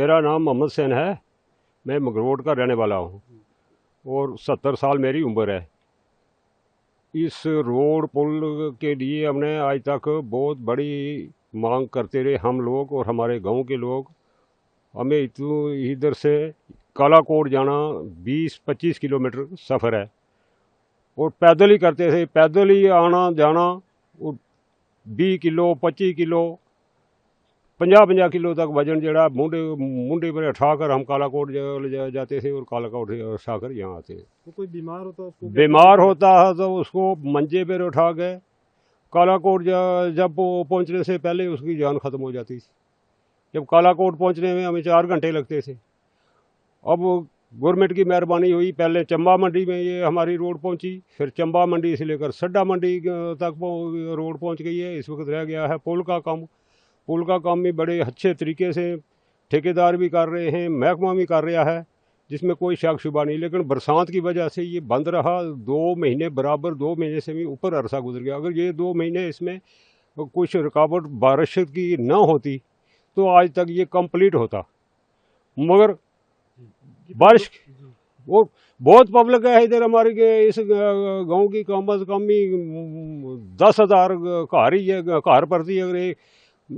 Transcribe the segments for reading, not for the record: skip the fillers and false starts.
मेरा नाम मोहम्मद हुसैन है। मैं मंगरोट का रहने वाला हूँ और 70 साल मेरी उम्र है। इस रोड पुल के लिए हमने आज तक बहुत बड़ी मांग करते रहे हम लोग और हमारे गांव के लोग। हमें इधर से कालाकोट जाना 20-25 किलोमीटर सफ़र है और पैदल ही करते थे, पैदल ही आना जाना। और 20 किलो 25 किलो 50 किलो तक वजन जड़ा मुंडे पर उठाकर हम कालाकोट जाते थे और कालाकोट उठाकर यहाँ आते थे। तो कोई बीमार होता उसको बीमार होता है तो उसको मंजे पर उठा के कालाकोट जब पहुँचने से पहले उसकी जान ख़त्म हो जाती थी। जब कालाकोट पहुँचने में हमें 4 घंटे लगते थे। अब गवर्नमेंट की मेहरबानी हुई, पहले चंबा मंडी में ये हमारी रोड पहुंची, फिर चंबा मंडी से लेकर सड्डा मंडी तक रोड पहुंच गई है। इस वक्त रह गया है पुल का काम। पुल का काम भी बड़े अच्छे तरीके से ठेकेदार भी कर रहे हैं, महकमा भी कर रहा है, जिसमें कोई शक शुबा नहीं। लेकिन बरसात की वजह से ये बंद रहा 2 महीने, बराबर 2 महीने से भी ऊपर अरसा गुजर गया। अगर ये 2 महीने इसमें कुछ रुकावट बारिश की न होती तो आज तक ये कंप्लीट होता। मगर बारिश वो बहुत पब्लिक है इधर हमारे के इस गांव की कम अज कम ही 10,000 घर ही है, घर प्रति अगर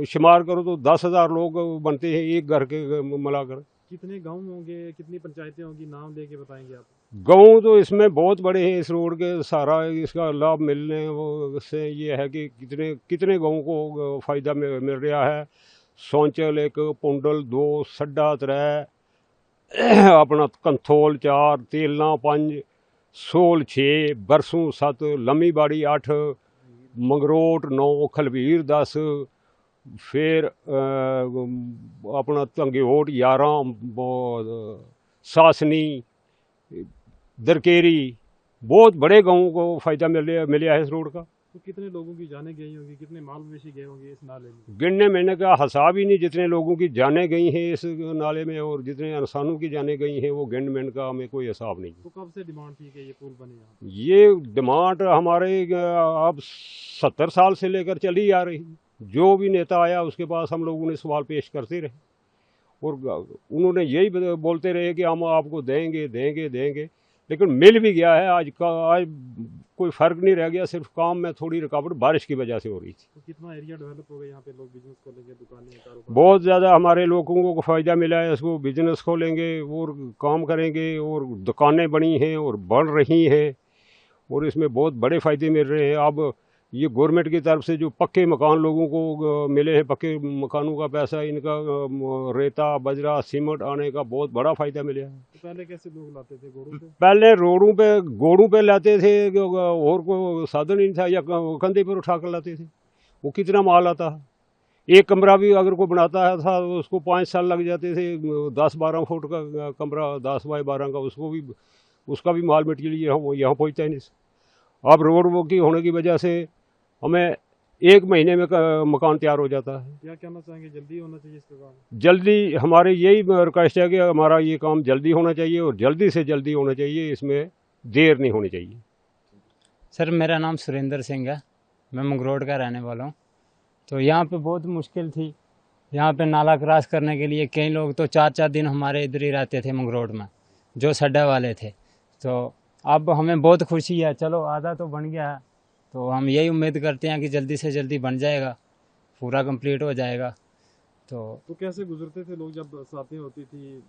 शुमार करो तो 10,000 लोग बनते हैं एक घर के मिलाकर। कितने गांव होंगे, कितनी पंचायतें होंगी, नाम लेके बताएंगे आप? गांव तो इसमें बहुत बड़े हैं। इस रोड के सारा इसका लाभ मिलने से ये है कि कितने कितने गाँव को फ़ायदा मिल रहा है। सौंचल 1, पुंडल 2, सड्डा 3, अपना कंथोल 4, तेलना 5, सोल 6, बरसूं 7, लम्मी बाड़ी 8, मंगरोट 9, खलवीर 10, फिर अपना तंगेहोट 11, सासनी, दरकेरी, बहुत बड़े गाँवों को फ़ायदा मिला है इस रोड का। तो कितने लोगों की जानें गई होंगी, कितने माल मवेशी गए होंगे इस नाले में? गिनने मैंने का हिसाब ही नहीं, जितने लोगों की जानें गई हैं इस नाले में और जितने इंसानों की जानें गई हैं वो गिन मिन का हमें कोई हिसाब नहीं। तो कब से डिमांड थी कि ये पुल बने यहाँ? ये डिमांड हमारे अब 70 साल से लेकर चली आ रही। जो भी नेता आया उसके पास हम लोगों ने सवाल पेश करते रहे और उन्होंने यही बोलते रहे कि हम आपको देंगे देंगे देंगे, लेकिन मिल भी गया है। आज कोई फ़र्क नहीं रह गया, सिर्फ काम में थोड़ी रुकावट बारिश की वजह से हो रही थी। तो कितना एरिया डेवलप हो गया यहाँ पे? लोग बिजनेस खोलेंगे, दुकानें, कारोबार? बहुत ज़्यादा हमारे लोगों को फ़ायदा मिला है। इसको बिजनेस खोलेंगे और काम करेंगे और दुकानें बनी हैं और बढ़ रही हैं और इसमें बहुत बड़े फ़ायदे मिल रहे हैं। अब ये गवर्नमेंट की तरफ से जो पक्के मकान लोगों को मिले हैं, पक्के मकानों का पैसा, इनका रेता बजरा सीमेंट आने का बहुत बड़ा फ़ायदा मिला है। तो पहले कैसे लोग लाते थे, घोड़ों पे? पहले घोड़ों पे लाते थे और कोई साधन नहीं था, या कंधे पर उठा कर लाते थे। वो कितना माल आता है। एक कमरा भी अगर कोई बनाता है था तो उसको 5 साल लग जाते थे। 10-12 फुट का कमरा 10 बाई 12 का, उसका भी माल मटीरियल वो यहाँ पहुँचता ही नहीं। अब रोड वो की होने की वजह से हमें 1 महीने में मकान तैयार हो जाता है। क्या कहना चाहेंगे, जल्दी होना चाहिए इसका काम? जल्दी हमारे यही रिक्वेस्ट है कि हमारा ये काम जल्दी होना चाहिए और जल्दी से जल्दी होना चाहिए, इसमें देर नहीं होनी चाहिए। सर मेरा नाम सुरेंद्र सिंह है, मैं मंगरोट का रहने वाला हूँ। तो यहाँ पे बहुत मुश्किल थी। यहाँ पे नाला क्रॉस करने के लिए कई लोग तो 4-4 दिन हमारे इधर ही रहते थे मंगरोट में, जो सड्डा वाले थे। तो अब हमें बहुत खुशी है, चलो आधा तो बन गया है। तो हम यही उम्मीद करते हैं कि जल्दी से जल्दी बन जाएगा, पूरा कंप्लीट हो जाएगा। तो कैसे गुजरते थे लोग जब बरसातें होती थी,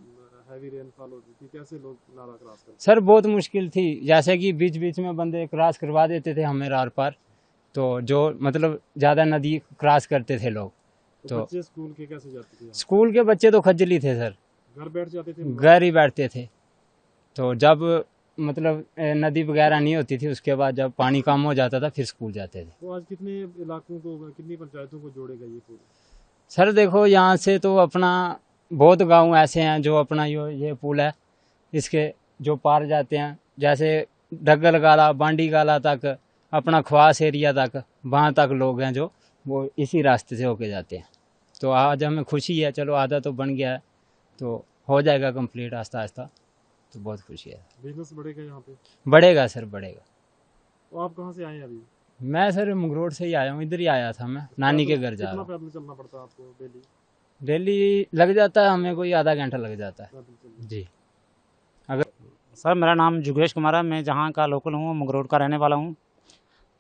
हैवी रेनफॉल होती थी, कैसे लोग नाला क्रॉस करते? सर बहुत मुश्किल थी, जैसे कि बीच बीच में बंदे क्रॉस करवा देते थे हमें आर पार, तो जो मतलब ज़्यादा नदी क्रॉस करते थे लोग। तो बच्चे स्कूल के कैसे जाते थे? स्कूल के बच्चे तो खज्जली थे सर, घर बैठ जाते थे? घर ही बैठते थे। तो जब मतलब नदी वगैरह नहीं होती थी, उसके बाद जब पानी कम हो जाता था फिर स्कूल जाते थे। तो आज कितने इलाकों को, कितनी पंचायतों को जोड़ेगा ये पुल? सर देखो यहाँ से तो अपना बहुत गांव ऐसे हैं जो अपना ये पुल है, इसके जो पार जाते हैं, जैसे डगल गाला बांडी गाला तक, अपना ख्वास एरिया तक, वहाँ तक लोग हैं जो वो इसी रास्ते से होके जाते हैं। तो आज हमें खुशी है, चलो आधा तो बन गया है, तो हो जाएगा कंप्लीट आस्ता आस्ता, तो बहुत खुशी है। बिजनेस बढ़ेगा यहाँ पे? बढ़ेगा सर बढ़ेगा। तो आप कहाँ से आए हैं अभी? मैं सर मंगरोट से ही आया हूँ, इधर ही आया था मैं, नानी के घर जा रहा कितना हूँ। पैदल चलना पड़ता है आपको डेली? डेली लग जाता है हमें, कोई आधा घंटा लग जाता है जी। सर मेरा नाम जुगेश कुमार है, मैं जहाँ का लोकल हूँ, मंगरोड का रहने वाला हूँ।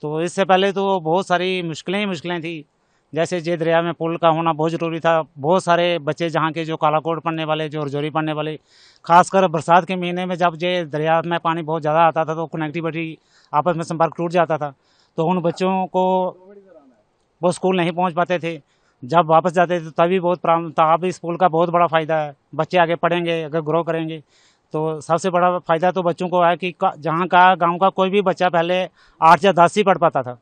तो इससे पहले तो बहुत सारी मुश्किलें ही मुश्किलें थी। जैसे जे दरिया में पुल का होना बहुत ज़रूरी था। बहुत सारे बच्चे जहाँ के जो कालाकोट पढ़ने वाले, जो रजौरी पढ़ने वाले, खासकर बरसात के महीने में जब जे दरिया में पानी बहुत ज़्यादा आता था तो कनेक्टिविटी, आपस में संपर्क टूट जाता था। तो उन बच्चों को वो स्कूल नहीं पहुँच पाते थे। जब वापस जाते थे तभी बहुत प्रॉब्लम था। अब इस पुल का बहुत बड़ा फ़ायदा है, बच्चे आगे पढ़ेंगे, अगर ग्रो करेंगे तो सबसे बड़ा फ़ायदा तो बच्चों को है कि जहाँ का गांव का कोई भी बच्चा पहले 8 या 10 ही पढ़ पाता था,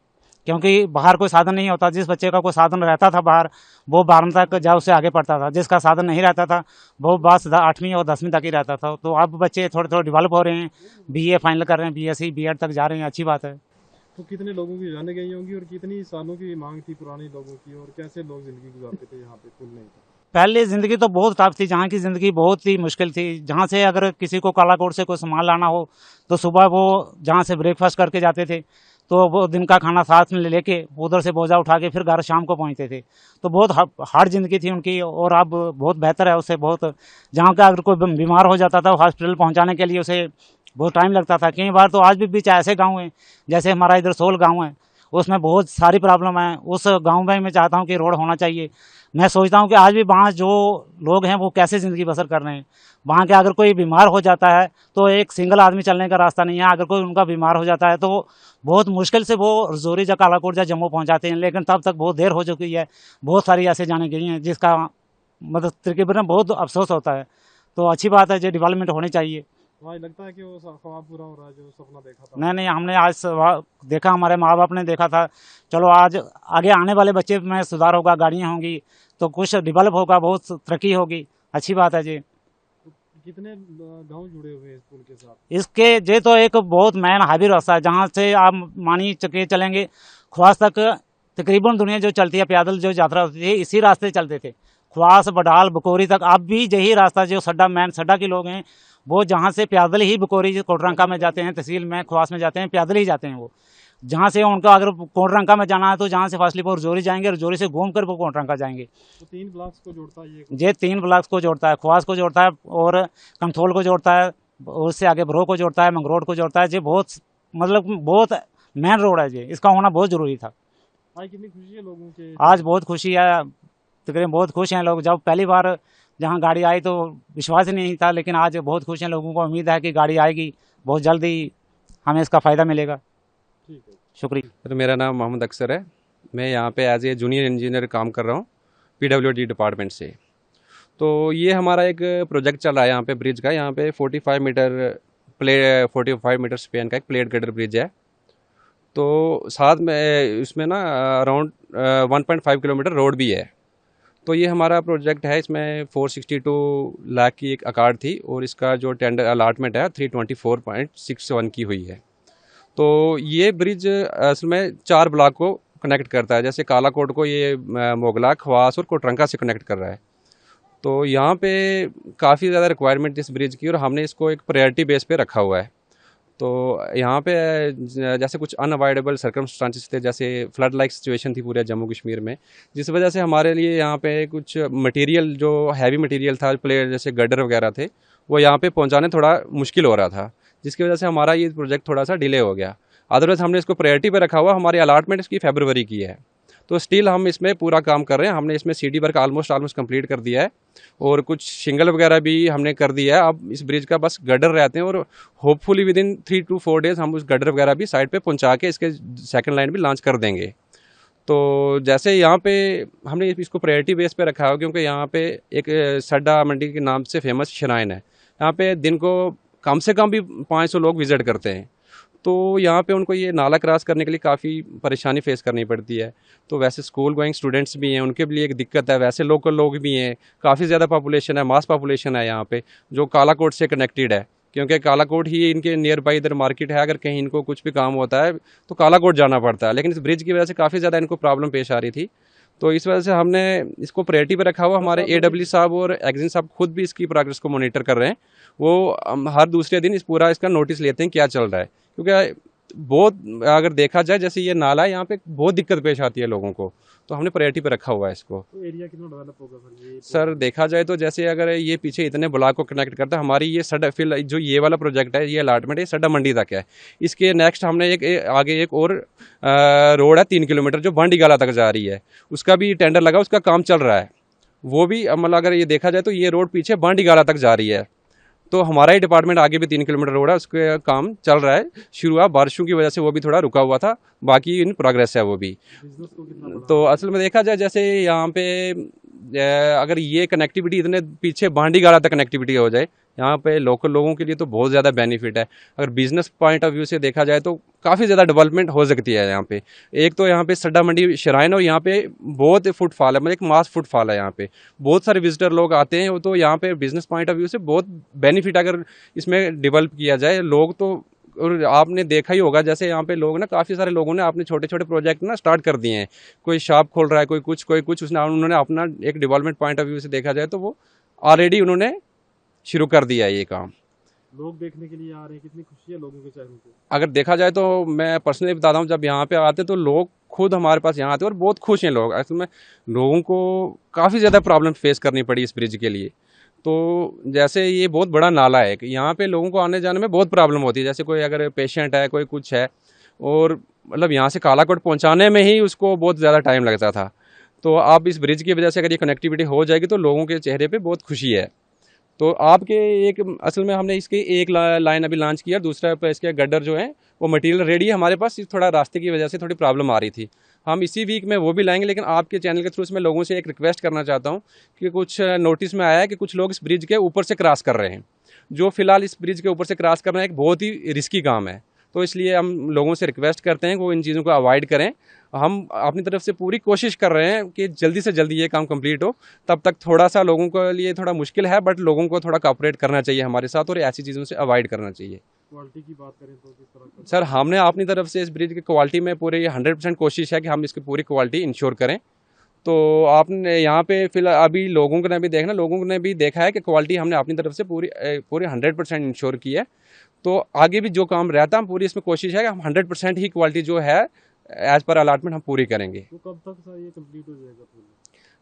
क्योंकि बाहर कोई साधन नहीं होता। जिस बच्चे का कोई साधन रहता था बाहर, वो 12वीं तक जा उससे आगे पढ़ता था। जिसका साधन नहीं रहता था वो बस 8वीं और 10वीं तक ही रहता था। तो अब बच्चे थोड़े थोड़े डेवलप हो रहे हैं, बीए फाइनल कर रहे हैं, बीएससी बीएड तक जा रहे हैं, अच्छी बात है। तो कितने लोगों की जाने गई होंगी और कितनी सालों की मांग थी पुराने लोगों की, और कैसे लोग जिंदगी गुजारते थे यहाँ पे पुल नहीं था? पहले ज़िंदगी तो बहुत टफ थी, जहाँ की ज़िंदगी बहुत ही मुश्किल थी। जहाँ से अगर किसी को कालाकोट से कोई सामान लाना हो तो सुबह वो जहाँ से ब्रेकफास्ट करके जाते थे, तो वो दिन का खाना साथ में लेके उधर से बोझा उठा के फिर घर शाम को पहुँचते थे। तो बहुत हार्ड ज़िंदगी थी उनकी, और अब बहुत बेहतर है उससे बहुत। जहाँ का अगर कोई बीमार हो जाता था हॉस्पिटल पहुँचाने के लिए उसे बहुत टाइम लगता था। कई बार तो आज भी बीच ऐसे गाँव हैं, जैसे हमारा इधर सोल गाँव है, उसमें बहुत सारी प्रॉब्लम है। उस गांव में मैं चाहता हूं कि रोड होना चाहिए। मैं सोचता हूं कि आज भी वहाँ जो लोग हैं वो कैसे ज़िंदगी बसर कर रहे हैं। वहाँ के अगर कोई बीमार हो जाता है तो एक सिंगल आदमी चलने का रास्ता नहीं है। अगर कोई उनका बीमार हो जाता है तो बहुत मुश्किल से वो रजौरी या कालाकोट या जम्मू पहुँचाते हैं, लेकिन तब तक बहुत देर हो चुकी है। बहुत सारी ऐसे जाने गई हैं जिसका मतलब तकरीबन बहुत अफसोस होता है। तो अच्छी बात है, जो डेवलपमेंट होनी चाहिए। वहाँ लगता है कि वो ख्वाब पूरा हो रहा है जो सपना देखा था? नहीं, हमने आज देखा, हमारे माँ बाप ने देखा था। चलो आज आगे आने वाले बच्चे में सुधार होगा, गाड़ियाँ होंगी तो कुछ डेवलप होगा, बहुत तरक्की होगी, अच्छी बात है जी। तो कितने गांव जुड़े हुए हैं इस पुल के साथ? इसके ये तो एक बहुत मेन हाईवे रास्ता है, जहाँ से आप मानी के चलेंगे ख्वास तक। तकरीबन दुनिया जो चलती है पैदल जो यात्रा होती थी इसी रास्ते चलते थे, ख्वास बडाल बकोरी तक। अब भी यही रास्ता जो सड्डा मेन सड्डा के लोग हैं वो जहाँ से पैदल ही बकोरी कोटरंका में जाते हैं, तहसील में ख्वास में जाते हैं, पैदल ही जाते हैं। वो जहाँ से उनका अगर कोटरंका में जाना है तो जहाँ से फसलीपुर रजौरी जाएंगे, रजौरी से घूम कर वो कोटरंका जाएंगे। तो 3 ब्लॉक्स को जोड़ता है ये 3 ब्लॉक्स को जोड़ता है, ख्वास को जोड़ता है और कंथोल को जोड़ता है, उससे आगे ब्रो को जोड़ता है, मंगरोड को जोड़ता है। ये बहुत मतलब बहुत मेन रोड है, ये इसका होना बहुत ज़रूरी था। आज कितनी खुशी है लोगों के? आज बहुत खुशी है, तकरीबन बहुत खुश हैं लोग। जब पहली बार जहाँ गाड़ी आई तो विश्वास ही नहीं था, लेकिन आज बहुत खुश हैं। लोगों को उम्मीद है कि गाड़ी आएगी, बहुत जल्दी हमें इसका फ़ायदा मिलेगा। ठीक है, शुक्रिया। तो मेरा नाम मोहम्मद अक्सर है, मैं यहाँ पे एज ए जूनियर इंजीनियर काम कर रहा हूँ PWD डिपार्टमेंट से। तो ये हमारा एक प्रोजेक्ट चल रहा है यहाँ पे ब्रिज का। यहाँ पे 45 मीटर स्पेन का एक प्लेट गर्डर ब्रिज है। तो साथ में इसमें ना अराउंड 1.5 किलोमीटर रोड भी है। तो ये हमारा प्रोजेक्ट है, इसमें 462 लाख की एक अकार्ड थी और इसका जो टेंडर अलॉटमेंट है 324.61 की हुई है। तो ये ब्रिज असल में 4 ब्लॉक को कनेक्ट करता है। जैसे कालाकोट को ये मोगला, ख्वास और कोटरंका से कनेक्ट कर रहा है। तो यहाँ पे काफ़ी ज़्यादा रिक्वायरमेंट इस ब्रिज की और हमने इसको एक प्रायोरिटी बेस पे रखा हुआ है। तो यहाँ पे जैसे कुछ अनअवॉइडेबल सर्कमस्टांसेस थे, जैसे फ्लड लाइक सिचुएशन थी पूरे जम्मू कश्मीर में, जिस वजह से हमारे लिए यहाँ पे कुछ मटेरियल जो हैवी मटेरियल था, प्लेयर जैसे गर्डर वगैरह थे, वो यहाँ पे पहुँचाने थोड़ा मुश्किल हो रहा था, जिसकी वजह से हमारा ये प्रोजेक्ट थोड़ा सा डिले हो गया। अदरवाइज हमने इसको प्रायोरिटी पे रखा हुआ। हमारी अलॉटमेंट इसकी फरवरी की है, तो स्टिल हम इसमें पूरा काम कर रहे हैं। हमने इसमें CD वर्क ऑलमोस्ट कंप्लीट कर दिया है और कुछ शिंगल वगैरह भी हमने कर दिया है। अब इस ब्रिज का बस गडर रहते हैं और hopefully with in 3 to 4 days हम उस गडर वगैरह भी साइड पे पहुंचा के इसके सेकंड लाइन भी लॉन्च कर देंगे। तो जैसे यहाँ पे हमने इसको प्रायोरिटी बेस पे रखा है क्योंकि यहाँ पे एक सड्डा मंडी के नाम से फेमस श्राइन है। यहाँ पे दिन को कम से कम भी 500 लोग विजिट करते हैं। तो यहाँ पे उनको ये नाला क्रॉस करने के लिए काफ़ी परेशानी फेस करनी पड़ती है। तो वैसे स्कूल गोइंग स्टूडेंट्स भी हैं, उनके लिए एक दिक्कत है। वैसे लोकल लोग भी हैं, काफ़ी ज़्यादा पॉपुलेशन है, मास पॉपुलेशन है यहाँ पे जो कालाकोट से कनेक्टेड है, क्योंकि कालाकोट ही इनके नियर बाई इधर मार्केट है। अगर कहीं इनको कुछ भी काम होता है तो कालाकोट जाना पड़ता है, लेकिन इस ब्रिज की वजह से काफ़ी ज़्यादा इनको प्रॉब्लम पेश आ रही थी। तो इस वजह से हमने इसको प्रायोरिटी पर रखा हुआ। हमारे AW साहब और एग्जिन साहब खुद भी इसकी प्रोग्रेस को मॉनिटर कर रहे हैं। वो हर दूसरे दिन इसका नोटिस लेते हैं क्या चल रहा है, क्योंकि बहुत अगर देखा जाए जैसे ये नाला है, यहाँ पे बहुत दिक्कत पेश आती है लोगों को। तो हमने प्रायोरिटी पे रखा हुआ है इसको। तो एरिया कितना डेवलप होगा फिर ये सर देखा जाए तो जैसे अगर ये पीछे इतने ब्लॉक को कनेक्ट करता है, हमारी ये सड्डा फिल जो ये वाला प्रोजेक्ट है, ये अलाटमेंट है सड्डा मंडी तक है। इसके नेक्स्ट हमने आगे एक और रोड है 3 किलोमीटर जो बांडीगाला तक जा रही है, उसका भी टेंडर लगा, उसका काम चल रहा है। वो भी मतलब अगर ये देखा जाए तो ये रोड पीछे बांडीगाला तक जा रही है। तो हमारा ही डिपार्टमेंट आगे भी 3 किलोमीटर रोड है, उसका काम चल रहा है। शुरुआत बारिशों की वजह से वो भी थोड़ा रुका हुआ था, बाकी इन प्रोग्रेस है वो भी। बिजनेस को कितना बढ़ा तो असल में देखा जाए जैसे यहाँ पे अगर ये कनेक्टिविटी इतने पीछे बांडीगाला तक कनेक्टिविटी हो जाए, यहाँ पे लोकल लोगों के लिए तो बहुत ज़्यादा बेनिफिट है। अगर बिजनेस पॉइंट ऑफ व्यू से देखा जाए तो काफ़ी ज़्यादा डेवलपमेंट हो सकती है यहाँ पे। एक तो यहाँ पे सड्डा मंडी श्राइन और यहाँ पे बहुत फुटफॉल है, मतलब एक मास फुटफॉल है। यहाँ पे बहुत सारे विजिटर लोग आते हैं, तो यहाँ पे बिजनेस पॉइंट ऑफ व्यू से बहुत बेनिफिट अगर इसमें डेवलप किया जाए लोग तो। और आपने देखा ही होगा जैसे यहाँ पे लोग ना, काफ़ी सारे लोगों ने अपने छोटे छोटे प्रोजेक्ट ना स्टार्ट कर दिए हैं। कोई शॉप खोल रहा है, कोई कुछ उन्होंने अपना एक डेवलपमेंट पॉइंट ऑफ व्यू से देखा जाए तो वो ऑलरेडी उन्होंने शुरू कर दिया है ये काम। लोग देखने के लिए आ रहे हैं, कितनी खुशी है लोगों के चेहरों पे। अगर देखा जाए तो मैं पर्सनली बताता हूँ, जब यहाँ पे आते तो लोग खुद हमारे पास यहाँ आते और बहुत खुश हैं लोग। असल में लोगों को काफ़ी ज़्यादा प्रॉब्लम फेस करनी पड़ी इस ब्रिज के लिए। तो जैसे ये बहुत बड़ा नाला है, यहाँ पे लोगों को आने जाने में बहुत प्रॉब्लम होती है। जैसे कोई अगर पेशेंट है, कोई कुछ है, और मतलब यहाँ से कालाकोट पहुँचाने में ही उसको बहुत ज़्यादा टाइम लगता था। तो आप इस ब्रिज की वजह से अगर ये कनेक्टिविटी हो जाएगी तो लोगों के चेहरे पे बहुत खुशी है। तो आपके एक असल में हमने इसकी एक लाइन अभी लॉन्च किया, दूसरा पे इसके गड्डर जो है वो मटेरियल रेडी है हमारे पास। थोड़ा रास्ते की वजह से थोड़ी प्रॉब्लम आ रही थी, हम इसी वीक में वो भी लाएंगे। लेकिन आपके चैनल के थ्रू मैं लोगों से एक रिक्वेस्ट करना चाहता हूँ कि कुछ नोटिस में आया है कि कुछ लोग इस ब्रिज के ऊपर से क्रॉस कर रहे हैं। जो फिलहाल इस ब्रिज के ऊपर से क्रॉस करना एक बहुत ही रिस्की काम है। तो इसलिए हम लोगों से रिक्वेस्ट करते हैं कि वो इन चीज़ों को अवॉइड करें। हम अपनी तरफ से पूरी कोशिश कर रहे हैं कि जल्दी से जल्दी ये काम कंप्लीट हो। तब तक थोड़ा सा लोगों के लिए थोड़ा मुश्किल है, बट लोगों को थोड़ा कोऑपरेट करना चाहिए हमारे साथ और ऐसी चीज़ों से अवॉइड करना चाहिए। क्वालिटी की बात करें तो किस तरह का? सर हमने अपनी तरफ से इस ब्रिज की क्वालिटी में पूरी 100% कोशिश है कि हम इसकी पूरी क्वालिटी इंश्योर करें। तो आपने यहाँ पे फिलहाल अभी लोगों ने भी देखा है कि क्वालिटी हमने अपनी तरफ से पूरी 100% इंश्योर की है। तो आगे भी जो काम रहता है हम पूरी इसमें कोशिश है कि हम 100% ही क्वालिटी जो है एज पर अलाटमेंट हम पूरी करेंगे। तो कब तक सर ये कंप्लीट हो जाएगा पूरा?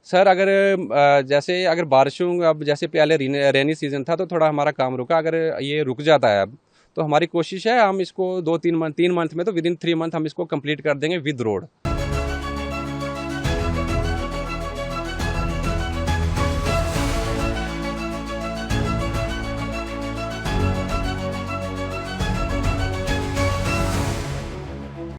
सर जैसे अगर बारिशों, अब जैसे पहले रेनी सीजन था तो थोड़ा हमारा काम रुका, अगर ये रुक जाता है अब तो हमारी कोशिश है हम इसको 3 मंथ में तो विदिन 3 मंथ हम इसको कंप्लीट कर देंगे विद रोड।